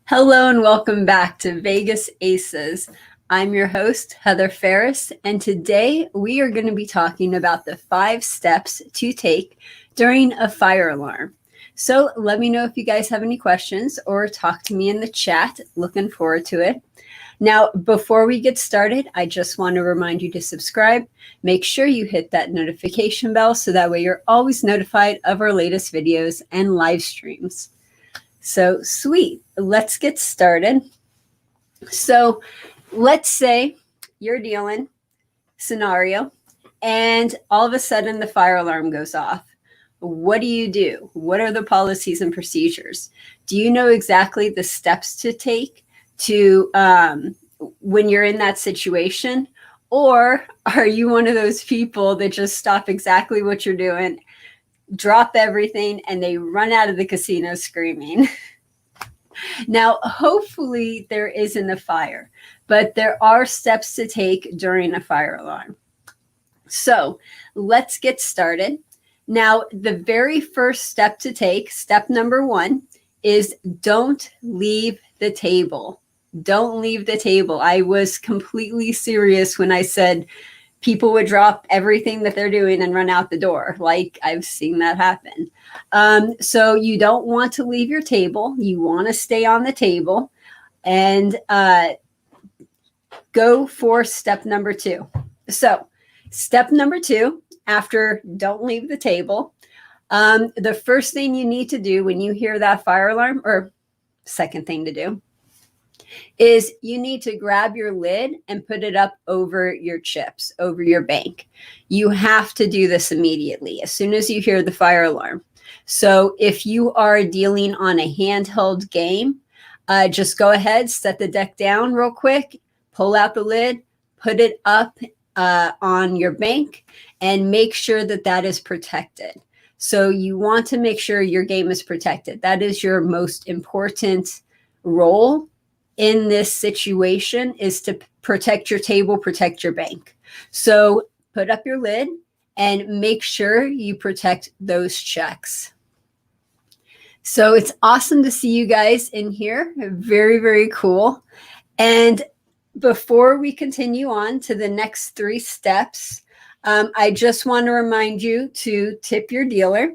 Hello and welcome back to Vegas Aces. I'm your host, Heather Ferris, and today we are going to be talking about the 5 steps to take during a fire alarm. So let me know if you guys have any questions or talk to me in the chat. Looking forward to it. Now, before we get started, I just want to remind you to subscribe. Make sure you hit that notification bell so that way you're always notified of our latest videos and live streams. So sweet, let's get started. So let's say you're dealing scenario and all of a sudden the fire alarm goes off. What do you do? What are the policies and procedures? Do you know exactly the steps to take to when you're in that situation? Or are you one of those people that just stop exactly what you're doing, drop everything, and they run out of the casino screaming? Now, hopefully there isn't a fire, but there are steps to take during a fire alarm. So let's get started. Now, the very first step to take, step number 1, is don't leave the table. Don't leave the table. I was completely serious when I said people would drop everything that they're doing and run out the door. Like, I've seen that happen. So you don't want to leave your table. You want to stay on the table and go for step number 2. So step number 2, after don't leave the table, the first thing you need to do when you hear that fire alarm, or second thing to do, is you need to grab your lid and put it up over your chips, over your bank. You have to do this immediately as soon as you hear the fire alarm. So if you are dealing on a handheld game, just go ahead, set the deck down real quick, pull out the lid, put it up on your bank, and make sure that that is protected. So you want to make sure your game is protected. That is your most important role in this situation, is to protect your table, protect your bank. So put up your lid and make sure you protect those checks. So it's awesome to see you guys in here. Very, very cool. And before we continue on to the next 3 steps, I just want to remind you to tip your dealer.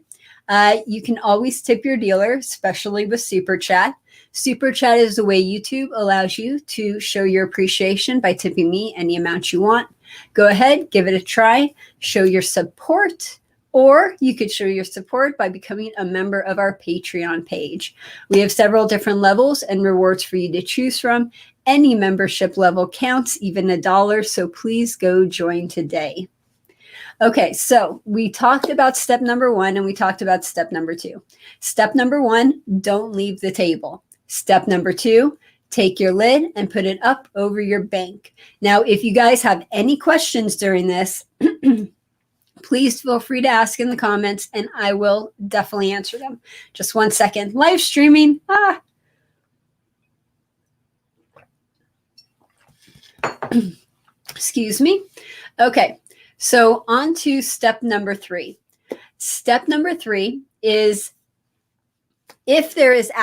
You can always tip your dealer, especially with Super Chat. Super Chat is the way YouTube allows you to show your appreciation by tipping me any amount you want. Go ahead, give it a try, show your support, or you could show your support by becoming a member of our Patreon page. We have several different levels and rewards for you to choose from. Any membership level counts, even $1, so please go join today. Okay, so we talked about step number 1 and we talked about step number 2. Step number 1, don't leave the table. Step number 2, take your lid and put it up over your bank. Now, if you guys have any questions during this, please feel free to ask in the comments and I will definitely answer them. Just one second. Live streaming. Excuse me. Okay, so on to step number 3. Step number 3 is if there is an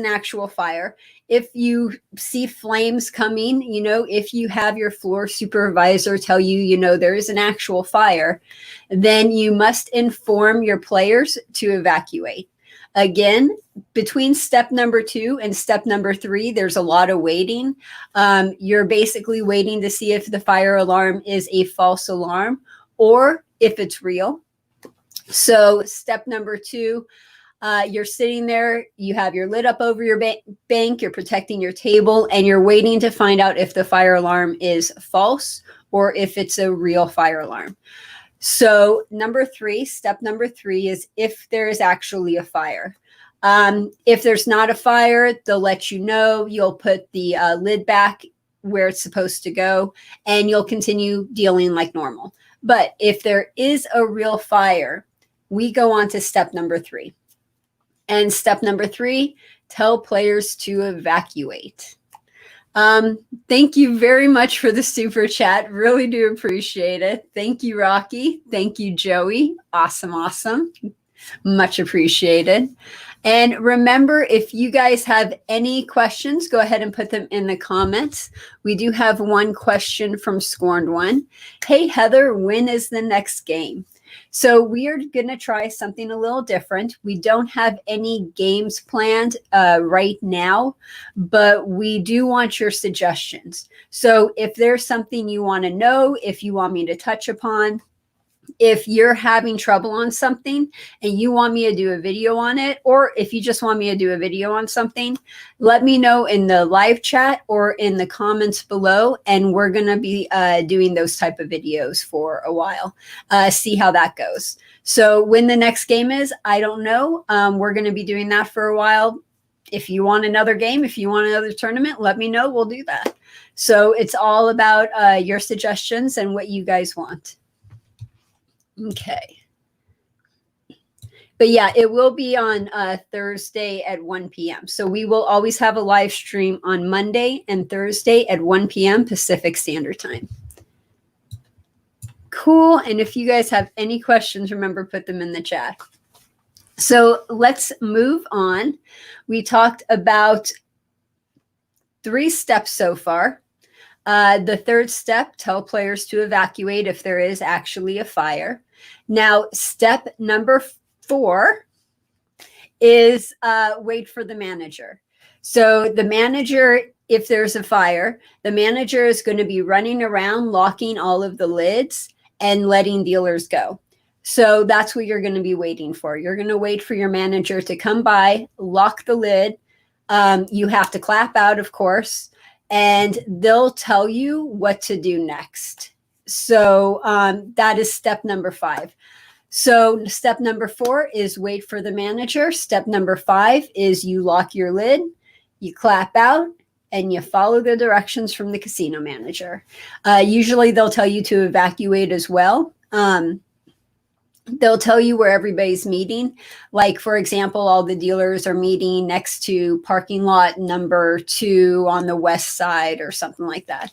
actual fire, if you see flames coming, if you have your floor supervisor tell you, there is an actual fire, then you must inform your players to evacuate. Again, between step number 2 and step number 3, there's a lot of waiting. You're basically waiting to see if the fire alarm is a false alarm or if it's real. So step number 2, you're sitting there, you have your lid up over your bank, you're protecting your table, and you're waiting to find out if the fire alarm is false or if it's a real fire alarm. So step number 3 is if there is actually a fire. If there's not a fire, they'll let you know. You'll put the lid back where it's supposed to go, and you'll continue dealing like normal. But if there is a real fire, we go on to step number 3. And step number 3, tell players to evacuate. Thank you very much for the super chat. Really do appreciate it. Thank you, Rocky. Thank you, Joey. Awesome, awesome. Much appreciated. And remember, if you guys have any questions, go ahead and put them in the comments. We do have one question from Scorned One. Hey, Heather, when is the next game? So we are going to try something a little different. We don't have any games planned right now, but we do want your suggestions. So if there's something you want to know, if you want me to touch upon, if you're having trouble on something and you want me to do a video on it, or if you just want me to do a video on something, let me know in the live chat or in the comments below. And we're going to be doing those type of videos for a while, see how that goes. So when the next game is, I don't know. We're going to be doing that for a while. If you want another game, if you want another tournament, let me know. We'll do that. So it's all about your suggestions and what you guys want. Okay. But yeah, it will be on Thursday at 1 p.m. So we will always have a live stream on Monday and Thursday at 1 p.m. Pacific Standard Time. Cool. And if you guys have any questions, remember, put them in the chat. So let's move on. We talked about 3 steps so far. The third step, tell players to evacuate if there is actually a fire. Now, step number 4 is wait for the manager. So the manager, if there's a fire, the manager is going to be running around, locking all of the lids and letting dealers go. So that's what you're going to be waiting for. You're going to wait for your manager to come by, lock the lid. You have to clap out, of course, and they'll tell you what to do next. So that is step number 5. So step number 4 is wait for the manager. Step number 5 is you lock your lid, you clap out, and you follow the directions from the casino manager. Usually they'll tell you to evacuate as well. They'll tell you where everybody's meeting. Like, for example, all the dealers are meeting next to parking lot number 2 on the west side or something like that.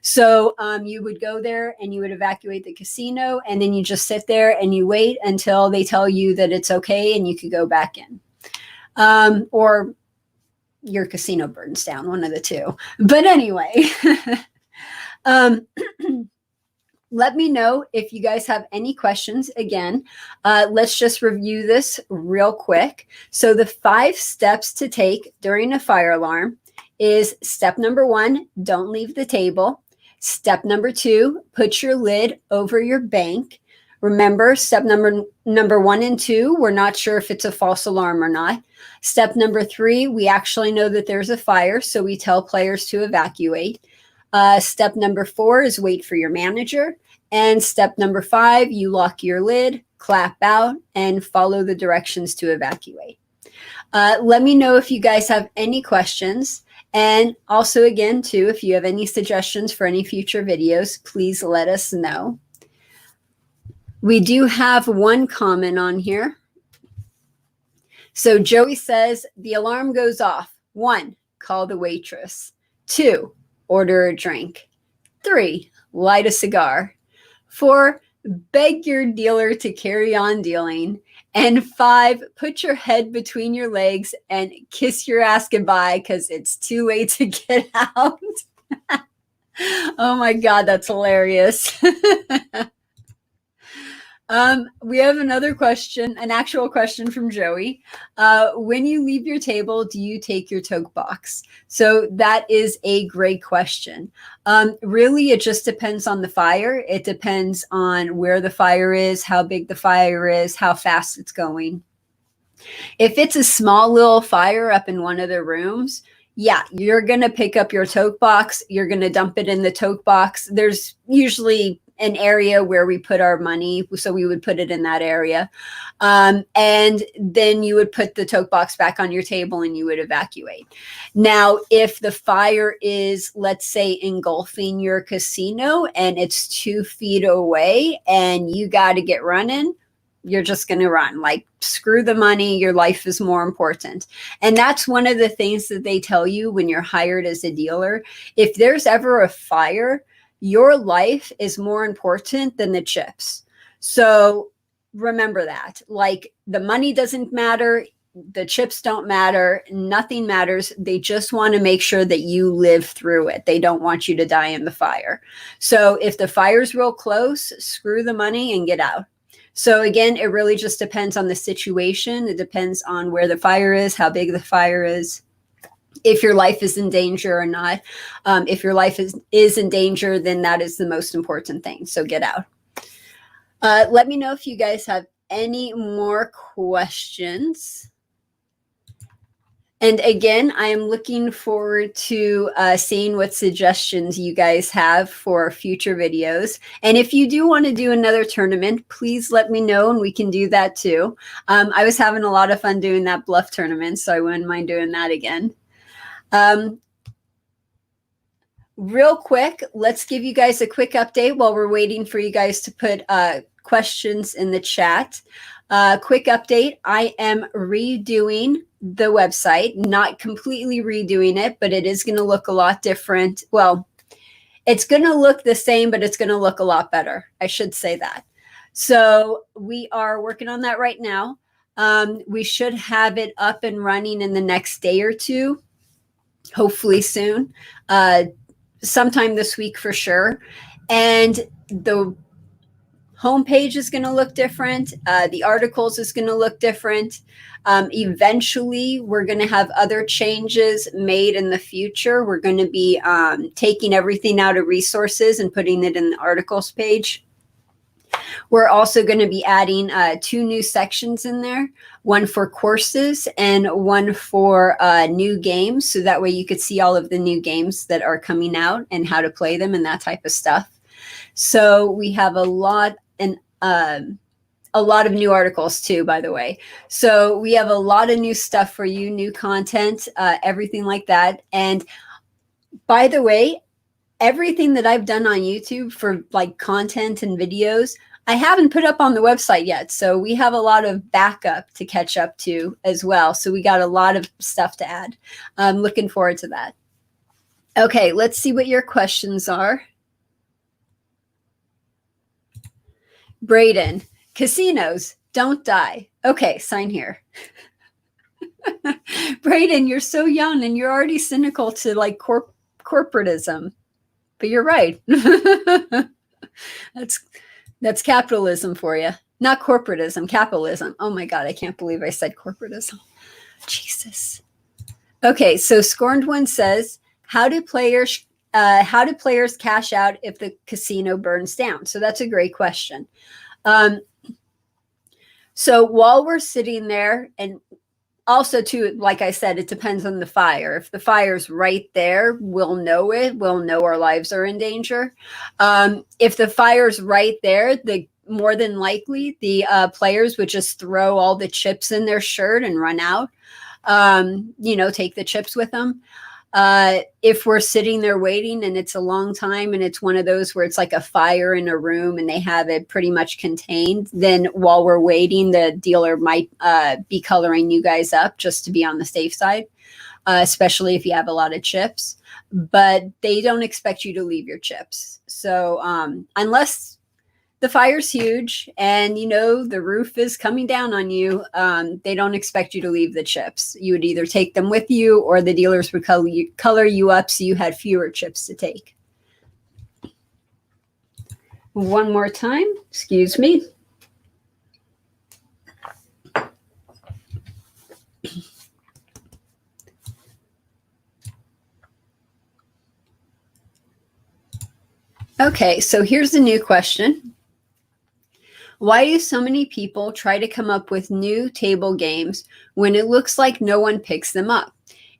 So you would go there and you would evacuate the casino, and then you just sit there and you wait until they tell you that it's okay and you could go back in. Or your casino burns down, one of the two. But anyway, let me know if you guys have any questions. Again, let's just review this real quick. So the 5 steps to take during a fire alarm is step number 1, don't leave the table. Step number 2, put your lid over your bank. Remember, step number 1 and 2, we're not sure if it's a false alarm or not. Step number 3, we actually know that there's a fire, so we tell players to evacuate. Step number 4 is wait for your manager. And step number 5, you lock your lid, clap out, and follow the directions to evacuate. Let me know if you guys have any questions. And also, again, too, if you have any suggestions for any future videos, please let us know. We do have one comment on here. So Joey says, the alarm goes off. 1, call the waitress. 2, order a drink. 3, light a cigar. 4, beg your dealer to carry on dealing. And 5, put your head between your legs and kiss your ass goodbye because it's too late to get out. Oh my God, that's hilarious. We have another question, an actual question from Joey. When you leave your table, do you take your toke box? So that is a great question. Really, it just depends on the fire. It depends on where the fire is, how big the fire is, how fast it's going. If it's a small little fire up in one of the rooms, yeah, you're going to pick up your toke box. You're going to dump it in the toke box. There's usually an area where we put our money. So we would put it in that area. And then you would put the toke box back on your table and you would evacuate. Now, if the fire is, let's say, engulfing your casino and it's 2 feet away and you got to get running, you're just going to run. Like, screw the money. Your life is more important. And that's one of the things that they tell you when you're hired as a dealer. If there's ever a fire, your life is more important than the chips. So remember that. Like, the money doesn't matter, the chips don't matter, nothing matters. They just want to make sure that you live through it. They don't want you to die in the fire. So if the fire's real close, screw the money and get out. So again, it really just depends on the situation. It depends on where the fire is, how big the fire is, if your life is in danger or not. If your life is in danger, then that is the most important thing. So get out. Let me know if you guys have any more questions. And again, I am looking forward to seeing what suggestions you guys have for future videos. And if you do want to do another tournament, please let me know and we can do that too. I was having a lot of fun doing that bluff tournament, so I wouldn't mind doing that again. Real quick, let's give you guys a quick update while we're waiting for you guys to put questions in the chat. Quick update, I am redoing the website, not completely redoing it, but it is going to look a lot different. Well, it's going to look the same, but it's going to look a lot better. I should say that. So we are working on that right now. We should have it up and running in the next day or two, hopefully soon, sometime this week for sure. And the homepage is going to look different. The articles is going to look different. Eventually, we're going to have other changes made in the future. We're going to be taking everything out of resources and putting it in the articles page. We're also going to be adding 2 new sections in there, one for courses and one for new games. So that way you could see all of the new games that are coming out and how to play them and that type of stuff. So we have a lot of new articles too, by the way. So we have a lot of new stuff for you, new content, everything like that. And by the way, everything that I've done on YouTube for like content and videos, I haven't put up on the website yet. So we have a lot of backup to catch up to as well. So we got a lot of stuff to add. I'm looking forward to that. Okay, let's see what your questions are. Braden, casinos, don't die. Okay, sign here. Braden, you're so young and you're already cynical to like corporatism. But you're right. That's capitalism for you. Not corporatism, capitalism. Oh my God, I can't believe I said corporatism. Jesus. Okay, so Scorned One says, how do players cash out if the casino burns down? So that's a great question. So while we're sitting there, and also too, like I said, it depends on the fire. If the fire's right there, we'll know it. We'll know our lives are in danger. If the fire's right there, more than likely the players would just throw all the chips in their shirt and run out. Take the chips with them. If we're sitting there waiting and it's a long time and it's one of those where it's like a fire in a room and they have it pretty much contained, then while we're waiting, the dealer might be coloring you guys up just to be on the safe side, especially if you have a lot of chips. But they don't expect you to leave your chips. So unless the fire's huge and the roof is coming down on you, they don't expect you to leave the chips. You would either take them with you or the dealers would color you up so you had fewer chips to take. One more time, excuse me. Okay, so here's the new question. Why do so many people try to come up with new table games when it looks like no one picks them up?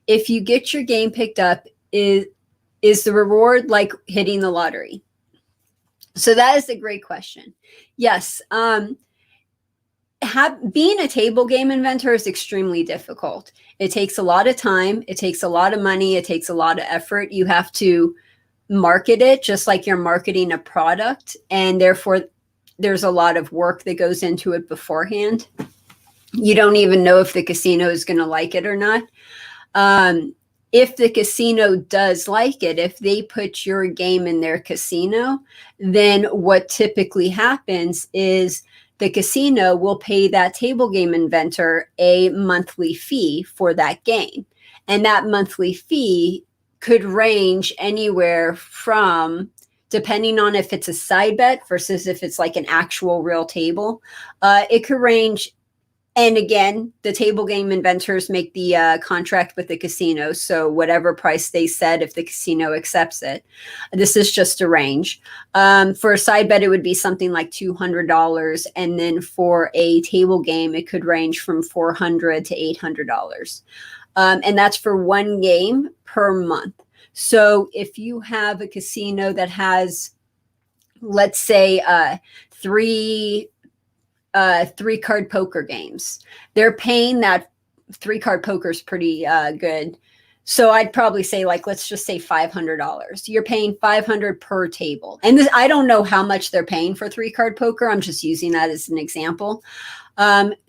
If you get your game picked up, is the reward like hitting the lottery? So that is a great question. Yes. Being a table game inventor is extremely difficult. It takes a lot of time. It takes a lot of money. It takes a lot of effort. You have to market it just like you're marketing a product. And therefore, there's a lot of work that goes into it beforehand. You don't even know if the casino is going to like it or not. If the casino does like it, if they put your game in their casino, then what typically happens is the casino will pay that table game inventor a monthly fee for that game. And that monthly fee could range anywhere from, depending on if it's a side bet versus if it's like an actual real table, it could range. And again, the table game inventors make the contract with the casino. So whatever price they set, if the casino accepts it, this is just a range. For a side bet, it would be something like $200. And then for a table game, it could range from $400 to $800. And that's for one game per month. So if you have a casino that has, let's say, three card poker games, they're paying that. 3-card poker is pretty good. So I'd probably say, like, let's just say $500. You're paying $500 per table. And this, I don't know how much they're paying for 3-card poker. I'm just using that as an example.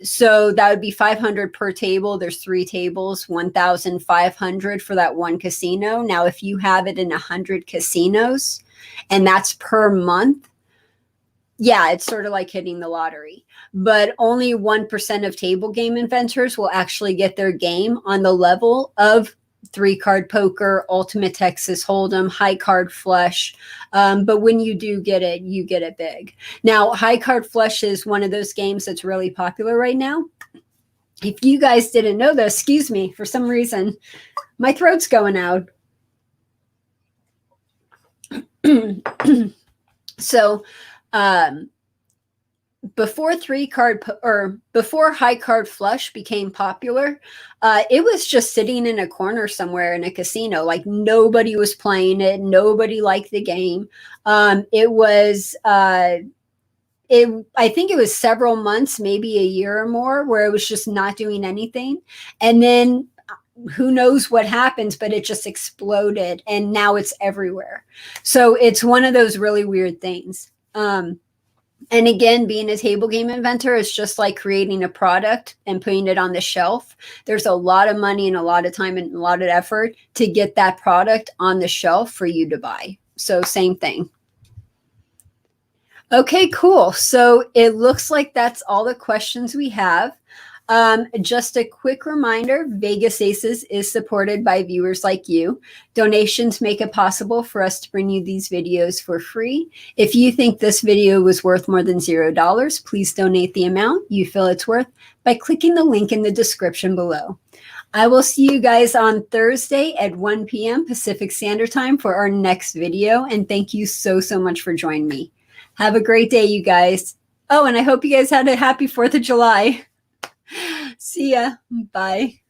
So that would be $500 per table. There's 3 tables, $1,500 for that one casino. Now, if you have it in 100 casinos and that's per month, yeah, it's sort of like hitting the lottery. But only 1% of table game inventors will actually get their game on the level of 3-card poker, Ultimate Texas Hold'em, high card flush. But when you do get it, you get it big. Now, high card flush is one of those games that's really popular right now. If you guys didn't know this, excuse me, for some reason, my throat's going out. So, before before high card flush became popular, it was just sitting in a corner somewhere in a casino. Like, nobody was playing it. Nobody liked the game. It was, I think it was several months, maybe a year or more, where it was just not doing anything. And then who knows what happens, but it just exploded and now it's everywhere. So it's one of those really weird things. And again, being a table game inventor is just like creating a product and putting it on the shelf. There's a lot of money and a lot of time and a lot of effort to get that product on the shelf for you to buy. So same thing. Okay, cool. So it looks like that's all the questions we have. Just a quick reminder, Vegas Aces is supported by viewers like you. Donations make it possible for us to bring you these videos for free. If you think this video was worth more than $0, please donate the amount you feel it's worth by clicking the link in the description below. I will see you guys on Thursday at 1 p.m. Pacific Standard Time for our next video. And thank you so much for joining me. Have a great day, you guys. Oh, and I hope you guys had a happy 4th of July. See ya. Bye.